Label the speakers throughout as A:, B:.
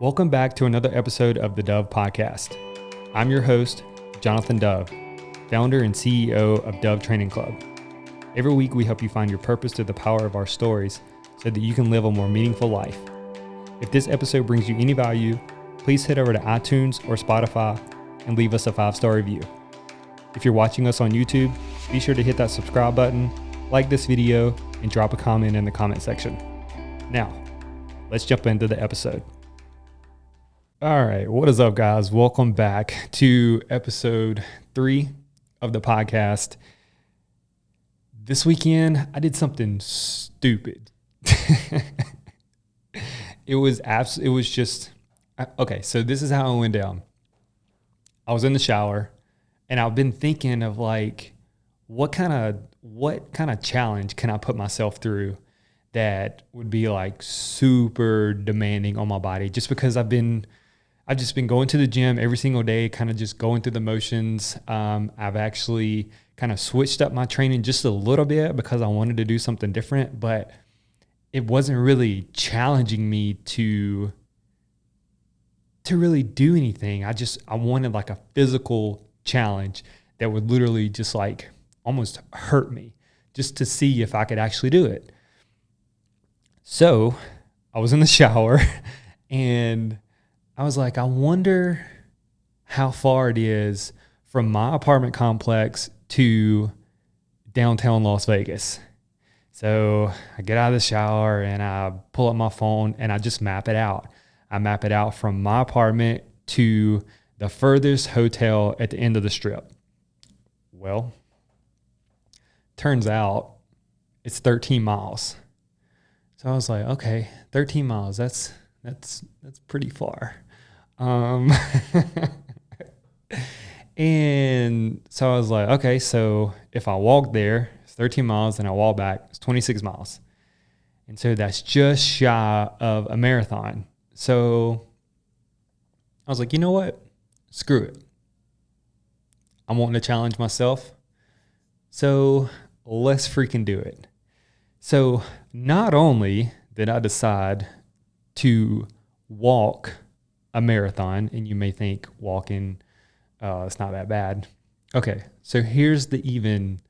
A: Welcome back to another episode of the Dove Podcast. I'm your host, Jonathan Dove, founder and CEO of Dove Training Club. Every week we help you find your purpose through the power of our stories so that you can live a more meaningful life. If this episode brings you any value, please head over to iTunes or Spotify and leave us a 5-star review. If you're watching us on YouTube, be sure to hit that subscribe button, like this video, and drop a comment in the comment section. Now, let's jump into the episode. All right, what is up, guys? Welcome back to episode 3 of the podcast. This weekend, I did something stupid. It was just okay. So this is how it went down. I was in the shower, and I've been thinking of like, what kind of challenge can I put myself through that would be like super demanding on my body, just because I've just been going to the gym every single day, kind of just going through the motions. I've actually kind of switched up my training just a little bit because I wanted to do something different, but it wasn't really challenging me to really do anything. I wanted like a physical challenge that would literally just like almost hurt me, just to see if I could actually do it. So I was in the shower and I was like, I wonder how far it is from my apartment complex to downtown Las Vegas. So I get out of the shower and I pull up my phone and I just map it out. I map it out from my apartment to the furthest hotel at the end of the strip. Well, turns out it's 13 miles. So I was like, okay, 13 miles, that's pretty far. And so I was like, okay, so if I walk there, it's 13 miles, and I walk back, it's 26 miles. And so that's just shy of a marathon. So I was like, you know what? Screw it. I'm wanting to challenge myself. So let's freaking do it. So not only did I decide to walk a marathon, and you may think walking, it's not that bad. Okay, so here's the even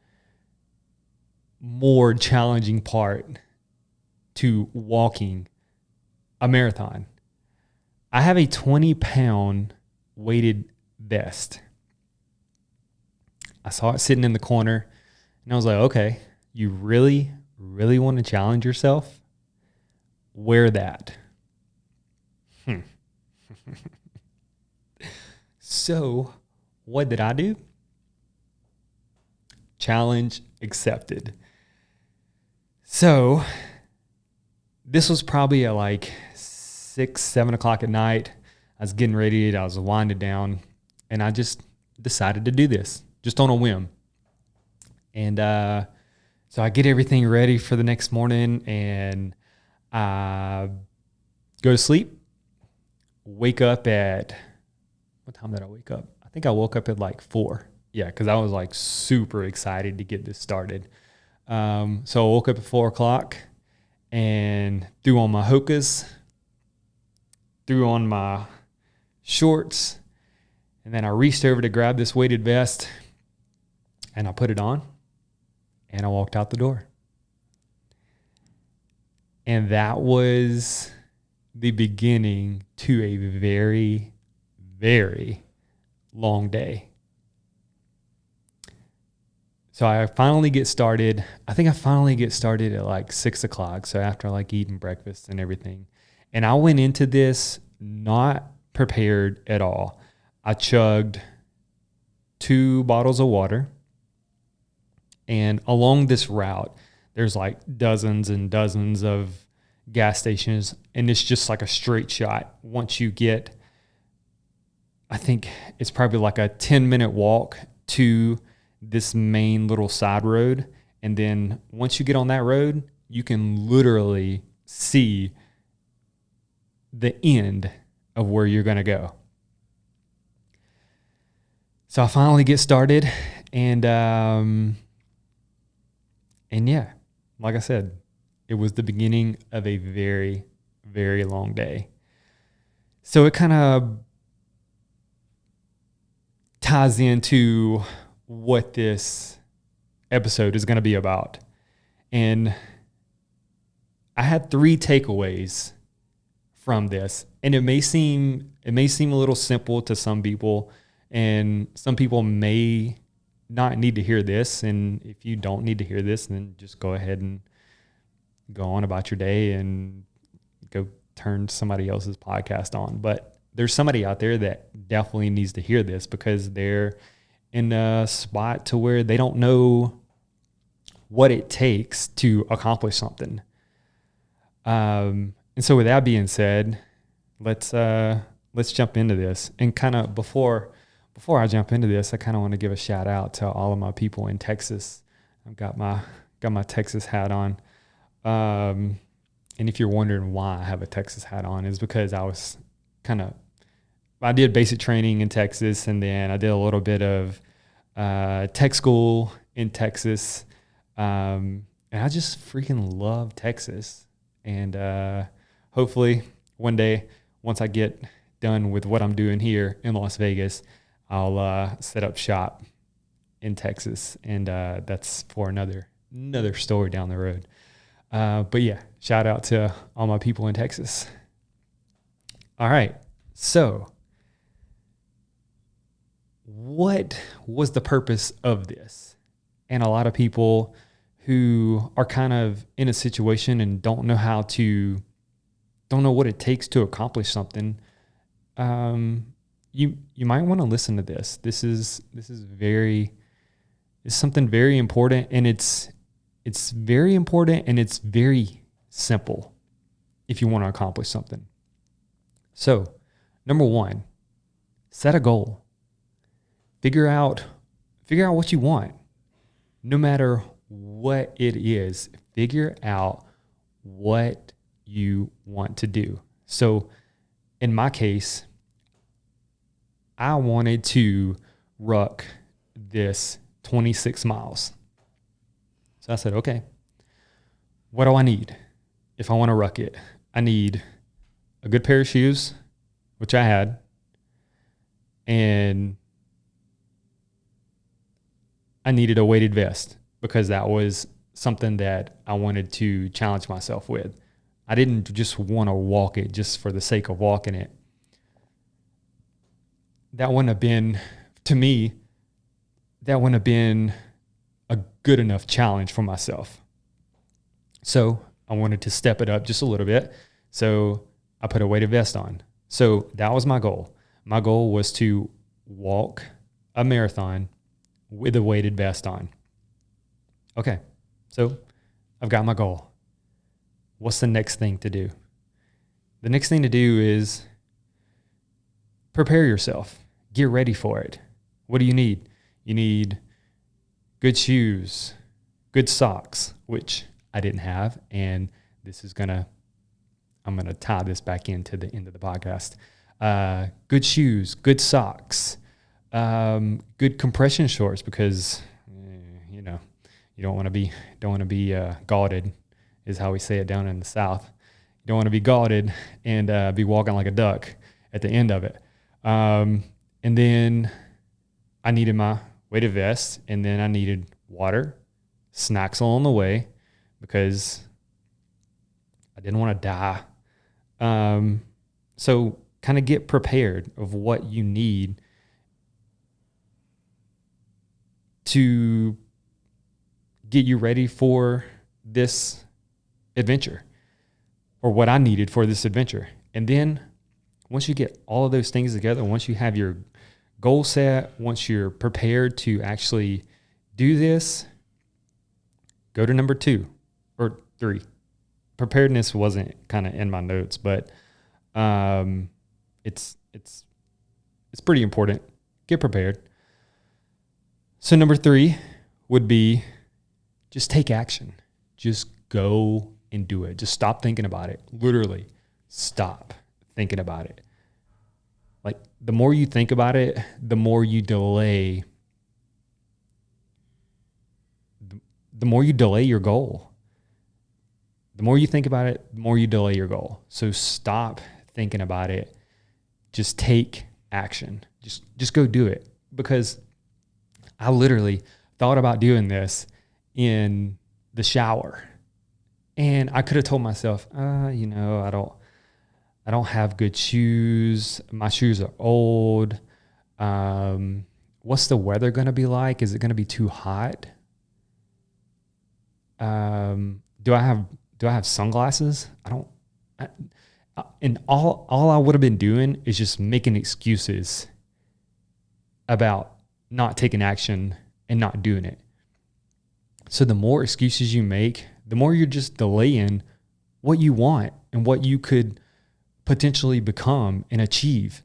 A: more challenging part to walking a marathon. I have a 20-pound weighted vest. I saw it sitting in the corner, and I was like, okay, you really, really want to challenge yourself? Wear that. So what did I do? Challenge accepted. So this was probably at like 6-7 o'clock at night. I was getting ready. I was winding down, and I just decided to do this just on a whim. And so I get everything ready for the next morning, and I go to sleep. Wake up at, what time did I wake up? I think I woke up at like 4. Yeah, because I was like super excited to get this started. So I woke up at 4 o'clock and threw on my Hokas, threw on my shorts, and then I reached over to grab this weighted vest, and I put it on, and I walked out the door. And that was the beginning to a very, very long day. So I finally get started. I think I finally get started at like 6 o'clock. So after like eating breakfast and everything. And I went into this not prepared at all. I chugged 2 bottles of water. And along this route, there's like dozens and dozens of gas stations, and it's just like a straight shot. Once you get, I think it's probably like a 10-minute walk to this main little side road. And then once you get on that road, you can literally see the end of where you're going to go. So I finally get started, and yeah, like I said, it was the beginning of a very, very long day. So it kind of ties into what this episode is going to be about. And I had 3 takeaways from this, and it may seem a little simple to some people, and some people may not need to hear this. And if you don't need to hear this, then just go ahead and go on about your day and go turn somebody else's podcast on. But there's somebody out there that definitely needs to hear this, because they're in a spot to where they don't know what it takes to accomplish something. And so with that being said, let's jump into this. And kind of before I jump into this, I kind of want to give a shout out to all of my people in Texas. I've got my Texas hat on. And if you're wondering why I have a Texas hat on, is because I did basic training in Texas, and then I did a little bit of tech school in Texas. And I just freaking love Texas. And hopefully one day, once I get done with what I'm doing here in Las Vegas, I'll set up shop in Texas. And that's for another story down the road. But yeah, shout out to all my people in Texas. All right. So what was the purpose of this? And a lot of people who are kind of in a situation and don't know what it takes to accomplish something, you might want to listen to this. This is something very important, and it's very important, and it's very simple if you want to accomplish something. So, number 1, set a goal. Figure out what you want. No matter what it is, figure out what you want to do. So, in my case, I wanted to ruck this 26 miles. So I said, okay, what do I need if I want to ruck it? I need a good pair of shoes, which I had, and I needed a weighted vest, because that was something that I wanted to challenge myself with. I didn't just want to walk it just for the sake of walking it. That wouldn't have been, to me, a good enough challenge for myself. So I wanted to step it up just a little bit. So I put a weighted vest on. So that was my goal. My goal was to walk a marathon with a weighted vest on. Okay, so I've got my goal. What's the next thing to do? The next thing to do is prepare yourself. Get ready for it. What do you need? You need good shoes, good socks, which I didn't have. And I'm going to tie this back into the end of the podcast. Good shoes, good socks, good compression shorts, because, you don't want to be gauded, is how we say it down in the South. You don't want to be gauded and be walking like a duck at the end of it. And then I needed my weighted vest, and then I needed water, snacks along the way, because I didn't want to die. So kind of get prepared of what you need to get you ready for this adventure, or what I needed for this adventure. And then once you get all of those things together, once you have your goal set, once you're prepared to actually do this, go to number 2 or 3. Preparedness wasn't kind of in my notes, but it's pretty important. Get prepared. So number 3 would be just take action. Just go and do it. Just stop thinking about it. Literally, stop thinking about it. Like, the more you think about it, the more you delay. The more you delay your goal. The more you think about it, the more you delay your goal. So stop thinking about it just take action. Just go do it. Because I literally thought about doing this in the shower. And I could have told myself, I don't have good shoes. My shoes are old. What's the weather going to be like? Is it going to be too hot? Do I have sunglasses? And all I would have been doing is just making excuses about not taking action and not doing it. So the more excuses you make, the more you're just delaying what you want and what you could potentially become and achieve.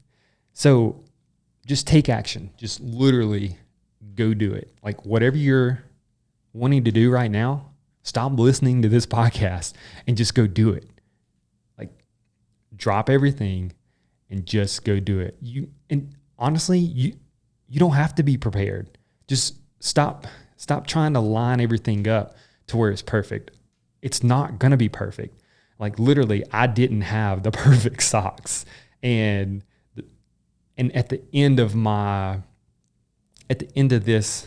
A: So just take action. Just literally go do it. Like whatever you're wanting to do right now, stop listening to this podcast and just go do it. Like drop everything and just go do it. And honestly, you don't have to be prepared. Just stop trying to line everything up to where it's perfect. It's not going to be perfect. Like literally, I didn't have the perfect socks. And at the end of this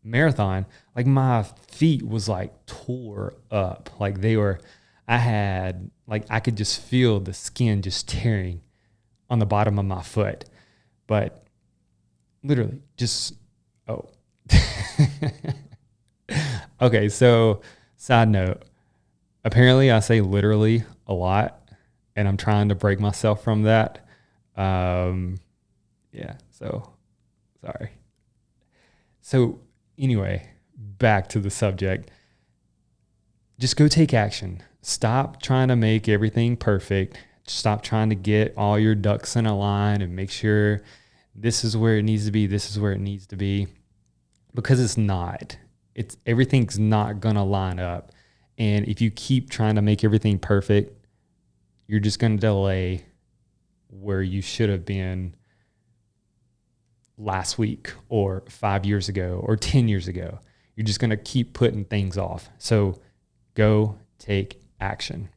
A: marathon, like my feet was like tore up. Like I could just feel the skin just tearing on the bottom of my foot. But literally okay, so side note, apparently I say literally a lot and I'm trying to break myself from that. So sorry. So anyway, back to the subject. Just go take action. Stop trying to make everything perfect. Stop trying to get all your ducks in a line and make sure this is where it needs to be. This is where it needs to be, because it's not. Everything's not going to line up. And if you keep trying to make everything perfect, you're just going to delay where you should have been last week or 5 years ago or 10 years ago. You're just going to keep putting things off. So go take action.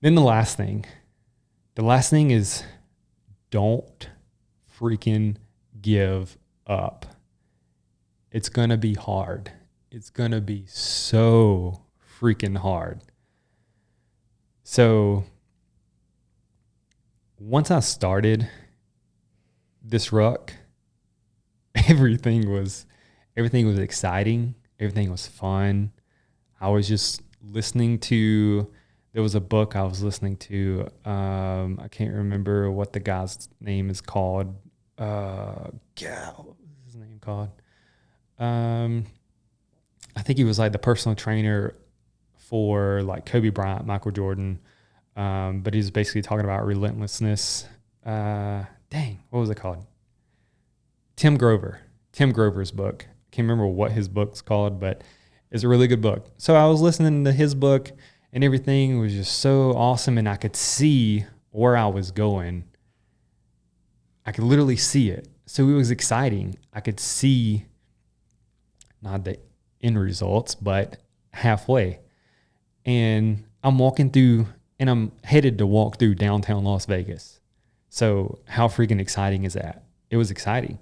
A: Then the last thing is don't freaking give up. It's going to be hard. It's going to be so freaking hard. So once I started this ruck, everything was exciting. Everything was fun. I was just listening to, there was a book I was listening to. I can't remember what the guy's name is called. What was his name called? I think he was like the personal trainer for like Kobe Bryant, Michael Jordan. But he's basically talking about relentlessness. What was it called? Tim Grover's book. Can't remember what his book's called, but it's a really good book. So I was listening to his book and everything was just so awesome. And I could see where I was going. I could literally see it. So it was exciting. I could see not the end results, but halfway. And I'm walking through, and I'm headed to walk through downtown Las Vegas. So how freaking exciting is that? It was exciting.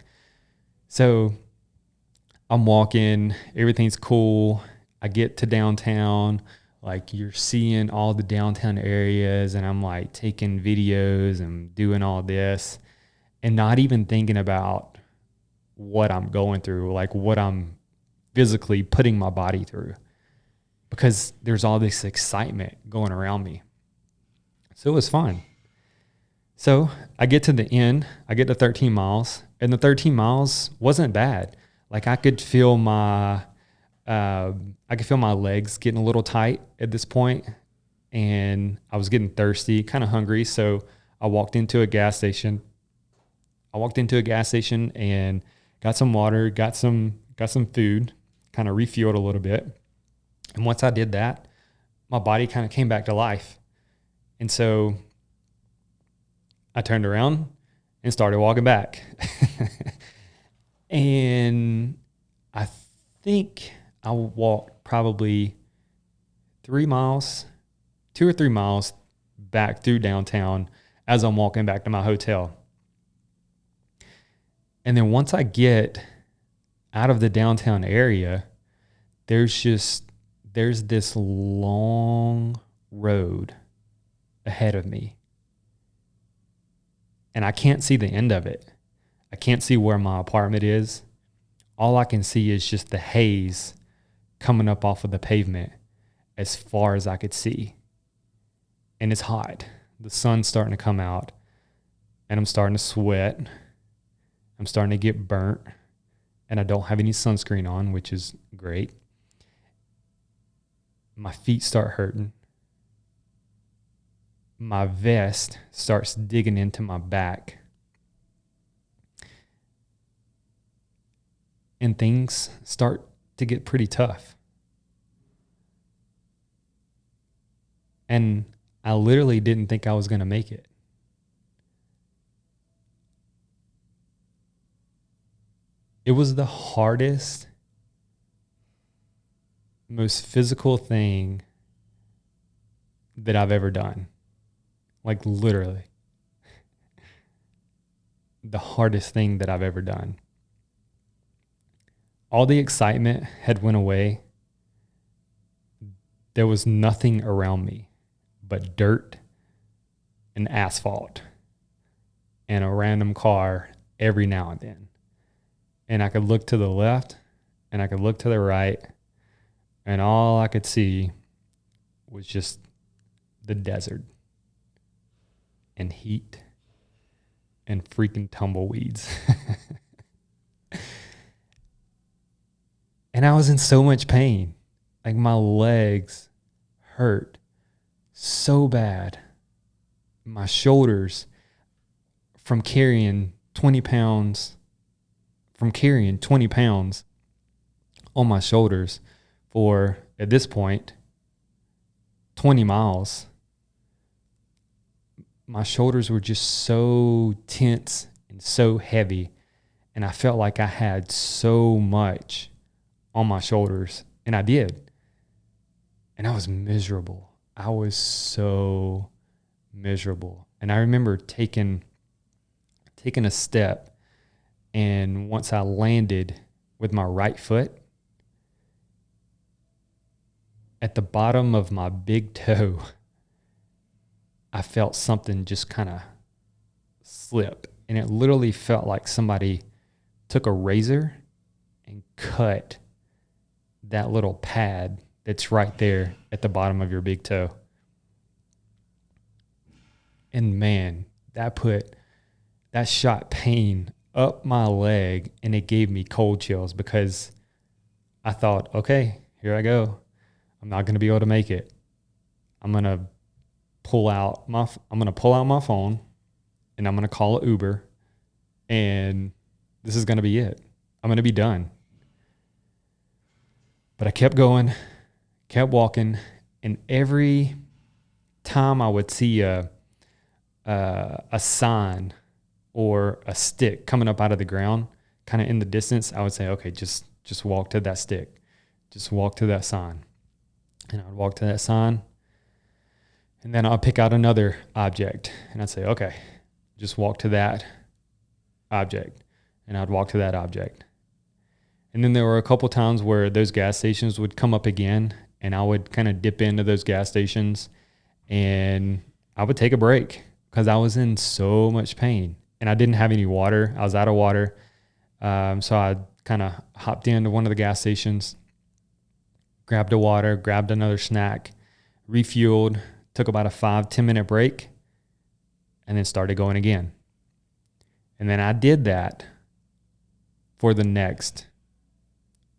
A: So I'm walking, everything's cool. I get to downtown, like you're seeing all the downtown areas, and I'm like taking videos and doing all this and not even thinking about what I'm going through, like what I'm physically putting my body through, because there's all this excitement going around me. So it was fun. So I get to the end, I get to 13 miles, and the 13 miles wasn't bad. Like I could feel my legs getting a little tight at this point, and I was getting thirsty, kind of hungry. So I walked into a gas station. And got some water, got some food, kind of refueled a little bit. And once I did that, my body kind of came back to life. And so I turned around and started walking back. And I think I walked probably 2 or 3 miles back through downtown as I'm walking back to my hotel. And then once I get out of the downtown area, there's this long road ahead of me. And I can't see the end of it. I can't see where my apartment is. All I can see is just the haze coming up off of the pavement as far as I could see. And it's hot. The sun's starting to come out, and I'm starting to sweat. I'm starting to get burnt, and I don't have any sunscreen on, which is great. My feet start hurting. My vest starts digging into my back. And things start to get pretty tough. And I literally didn't think I was going to make it. It was the hardest, most physical thing that I've ever done. Like literally. The hardest thing that I've ever done. All the excitement had went away. There was nothing around me but dirt and asphalt and a random car every now and then. And I could look to the left and I could look to the right, and all I could see was just the desert and heat and freaking tumbleweeds. And I was in so much pain. Like my legs hurt so bad. My shoulders from carrying 20 pounds on my shoulders for, at this point, 20 miles. My shoulders were just so tense and so heavy. And I felt like I had so much on my shoulders, and I did. And I was miserable. I was so miserable. And I remember taking a step, and once I landed with my right foot, at the bottom of my big toe, I felt something just kind of slip. And it literally felt like somebody took a razor and cut that little pad that's right there at the bottom of your big toe. And man, that shot pain up my leg, and it gave me cold chills because I thought, okay, here I go. I'm not going to be able to make it. I'm going to pull out my phone, and I'm going to call an Uber, and this is going to be it. I'm going to be done. But I kept going, kept walking, and every time I would see a sign or a stick coming up out of the ground, kind of in the distance, I would say, okay, just walk to that stick. Just walk to that sign. And I would walk to that sign, and then I'll pick out another object, and I'd say, okay, just walk to that object. And I'd walk to that object. And then there were a couple times where those gas stations would come up again, and I would kind of dip into those gas stations, and I would take a break because I was in so much pain, and I didn't have any water. I was out of water. So I kind of hopped into one of the gas stations, grabbed a water, grabbed another snack, refueled, took about a 5-10 minute break, and then started going again. And then I did that for the next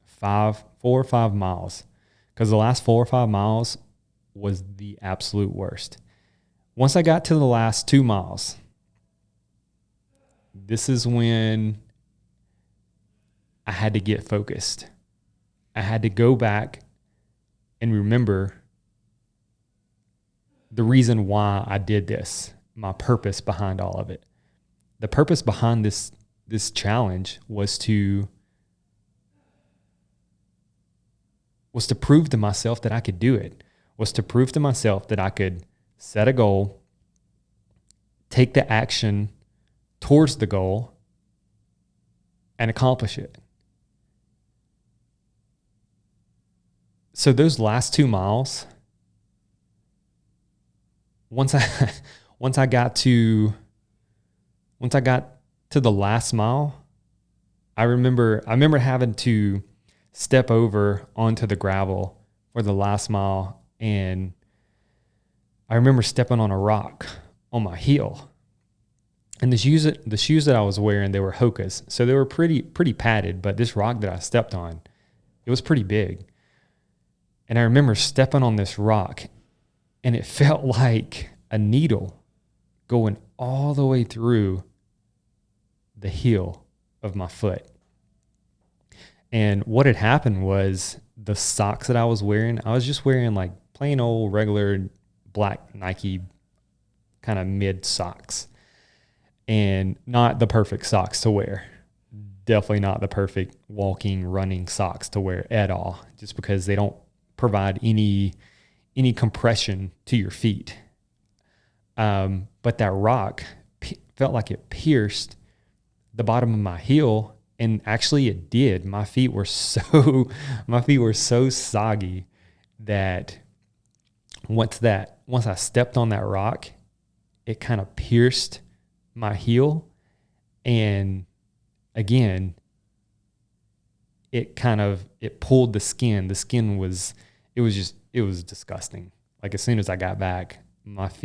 A: 4 or 5 miles, because the last 4 or 5 miles was the absolute worst. Once I got to the last 2 miles, this is when I had to get focused. I had to go back and remember the reason why I did this, my purpose behind all of it. The purpose behind this challenge was to prove to myself that I could do it, was to prove to myself that I could set a goal, take the action towards the goal and accomplish it. So those last 2 miles, once I got to the last mile, I remember having to step over onto the gravel for the last mile, and I remember stepping on a rock on my heel. And the shoes that I was wearing, they were Hoka's, so they were pretty padded. But this rock that I stepped on, it was pretty big. And I remember stepping on this rock, and it felt like a needle going all the way through the heel of my foot. And what had happened was the socks that I was wearing, I was just wearing like plain old regular black Nike kind of mid socks, and not the perfect socks to wear. Definitely not the perfect walking, running socks to wear at all, just because they don't provide any compression to your feet. But that rock felt like it pierced the bottom of my heel, and actually it did. My feet were so soggy that once I stepped on that rock, it kind of pierced my heel, and again, it pulled the skin. The skin was disgusting. Like as soon as I got back, my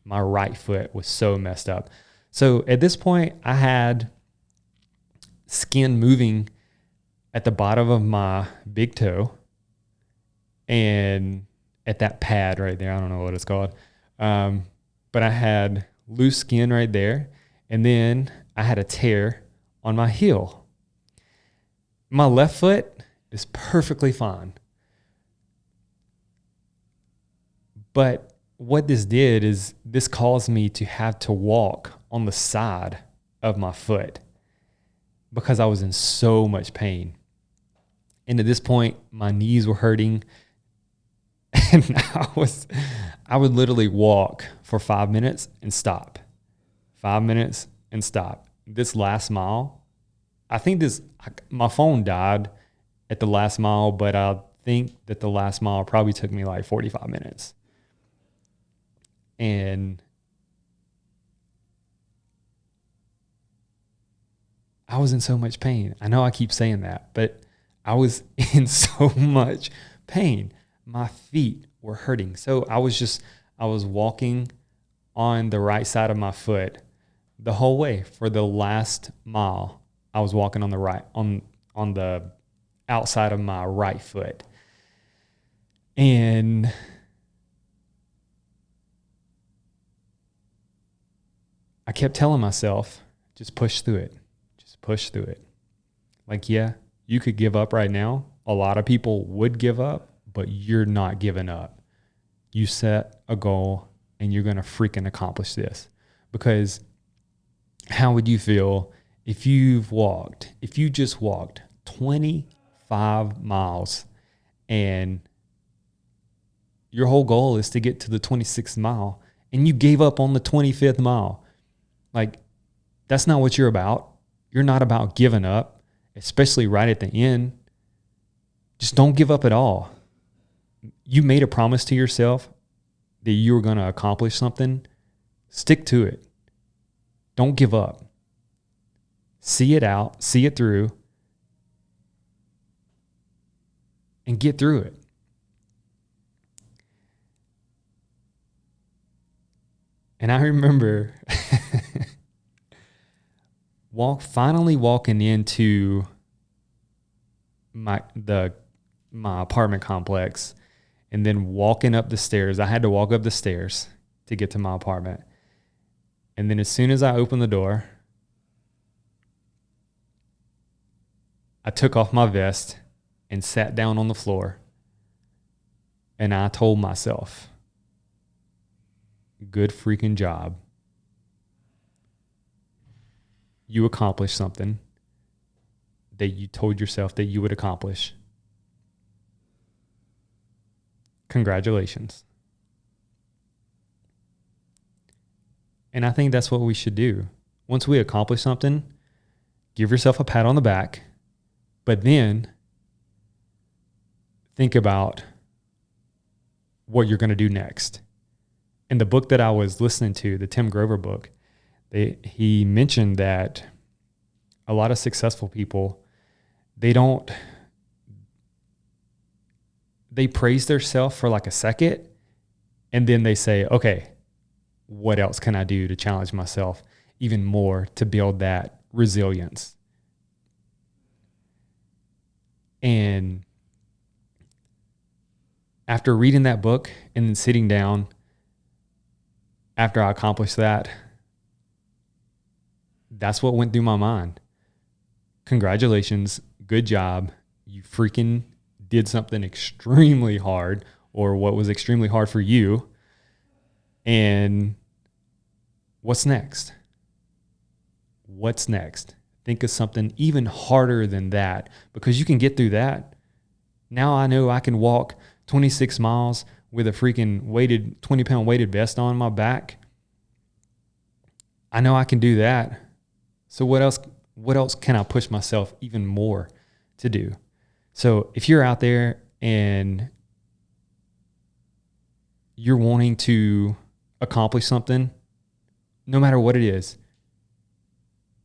A: right foot was so messed up. So at this point, I had skin moving at the bottom of my big toe and at that pad right there. I don't know what it's called. But I had loose skin right there. And then I had a tear on my heel. My left foot is perfectly fine. But what this did is this caused me to have to walk on the side of my foot because I was in so much pain. And at this point, my knees were hurting. And I would literally walk for 5 minutes and stop. 5 minutes and stop. This last mile, my phone died at the last mile, but I think that the last mile probably took me like 45 minutes. And I was in so much pain. I know I keep saying that, but I was in so much pain. My feet were hurting. So I was walking on the right side of my foot the whole way. For the last mile, I was walking on the outside of my right foot. And I kept telling myself, just push through it. Just push through it. Like, yeah, you could give up right now. A lot of people would give up, but you're not giving up. You set a goal and you're going to freaking accomplish this. Because how would you feel if you just walked 25 miles and your whole goal is to get to the 26th mile and you gave up on the 25th mile? Like, that's not what you're about. You're not about giving up, especially right at the end. Just don't give up at all. You made a promise to yourself that you were going to accomplish something. Stick to it. Don't give up. See it out, see it through, and get through it. And I remember finally walking into my apartment complex, and then walking up the stairs. I had to walk up the stairs to get to my apartment. And then as soon as I opened the door, I took off my vest and sat down on the floor. And I told myself, good freaking job. You accomplished something that you told yourself that you would accomplish. Congratulations. And I think that's what we should do. Once we accomplish something, give yourself a pat on the back, but then think about what you're going to do next. In the book that I was listening to, the Tim Grover book, he mentioned that a lot of successful people, they praise themselves for like a second, and then they say, okay, what else can I do to challenge myself even more to build that resilience? And after reading that book and then sitting down, after I accomplished that, that's what went through my mind. Congratulations, good job. You freaking did something extremely hard, or what was extremely hard for you. And what's next? What's next? Think of something even harder than that, because you can get through that. Now I know I can walk 26 miles with a freaking 20-pound weighted vest on my back. I know I can do that. So what else can I push myself even more to do? So if you're out there and you're wanting to accomplish something, no matter what it is,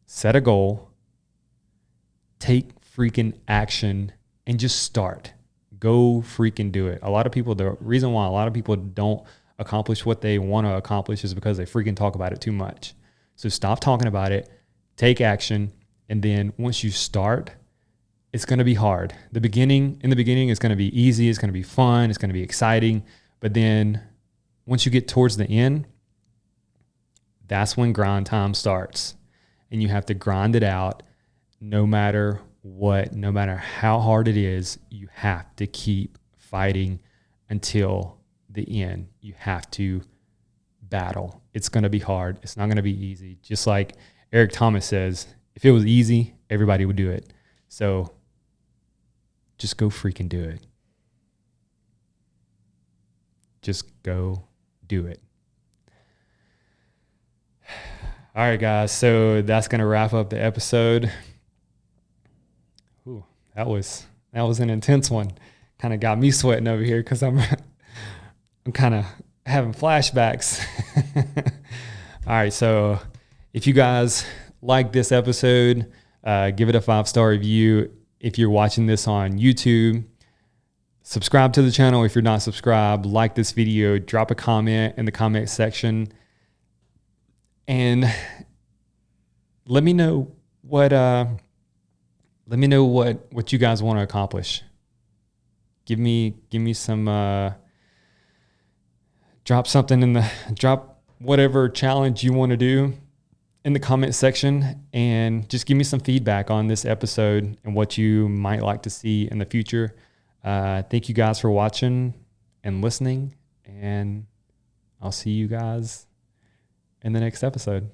A: set a goal, take freaking action, and just start. Go freaking do it. The reason why a lot of people don't accomplish what they want to accomplish is because they freaking talk about it too much. So stop talking about it, take action, and then once you start, it's going to be hard. In the beginning, it's going to be easy, it's going to be fun, it's going to be exciting, but then once you get towards the end, that's when grind time starts. And you have to grind it out no matter what, no matter how hard it is. You have to keep fighting until the end. You have to battle. It's going to be hard. It's not going to be easy. Just like Eric Thomas says, if it was easy, everybody would do it. So just go freaking do it. Just go do it. All right, guys. So that's going to wrap up the episode. Ooh, that was an intense one. Kind of got me sweating over here because I'm kind of having flashbacks. All right. So if you guys like this episode, give it a 5-star review. If you're watching this on YouTube, subscribe to the channel. If you're not subscribed, like this video, drop a comment in the comment section, and let me know what you guys want to accomplish. Give me some, drop whatever challenge you want to do in the comment section, and just give me some feedback on this episode and what you might like to see in the future. Thank you guys for watching and listening, and I'll see you guys in the next episode.